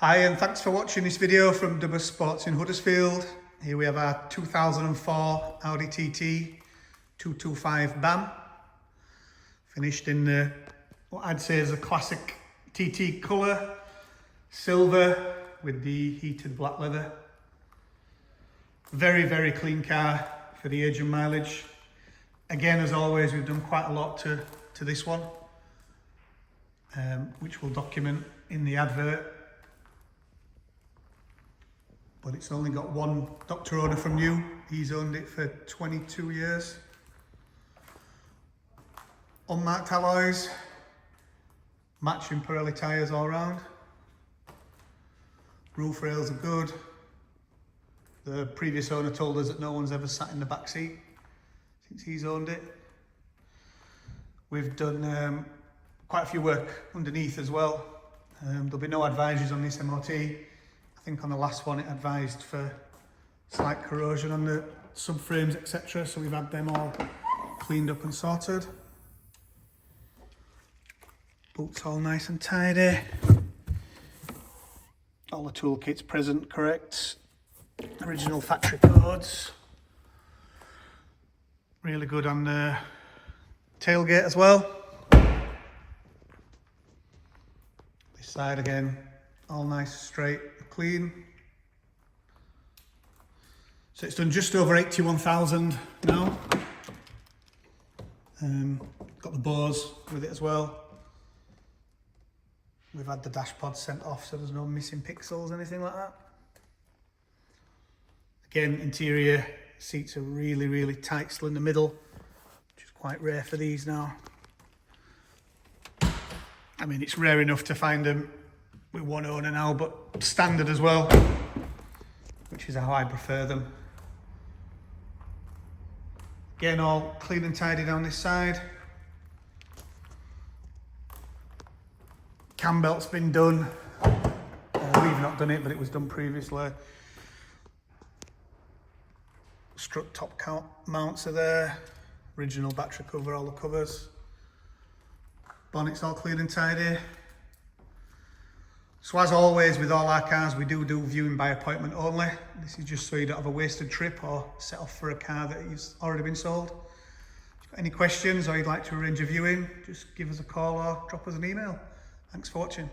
Hi and thanks for watching this video from Double Sports in Huddersfield. Here we have our 2004 Audi TT 225 BAM. Finished in what I'd say is a classic TT colour, silver with the heated black leather. Very, very clean car for the age and mileage. Again, as always, we've done quite a lot to this one, which we'll document in the advert. But it's only got one doctor order from you. He's owned it for 22 years. Unmarked alloys, matching Pirelli tyres all round. Roof rails are good. The previous owner told us that no one's ever sat in the back seat since he's owned it. We've done quite a few work underneath as well. There'll be no advisories on this MOT. I think on the last one it advised for slight corrosion on the subframes, etc. So we've had them all cleaned up and sorted. Boots all nice and tidy. All the toolkits present, correct. Original factory codes. Really good on the tailgate as well. This side again, all nice, straight, clean. So it's done just over 81,000 now. Got the Bose with it as well. We've had the dash pod sent off so there's no missing pixels, anything like that. Again, interior seats are really, really tight, still in the middle, which is quite rare for these now. I mean, it's rare enough to find them with one owner now, but standard as well, which is how I prefer them. Again, all clean and tidy down this side. Cambelt's been done. We've not done it, but it was done previously. Strut top count mounts are there. Original battery cover, all the covers. Bonnet's all clean and tidy. So as always with all our cars, we do viewing by appointment only. This is just so you don't have a wasted trip or set off for a car that has already been sold. If you've got any questions or you'd like to arrange a viewing, just give us a call or drop us an email. Thanks for watching.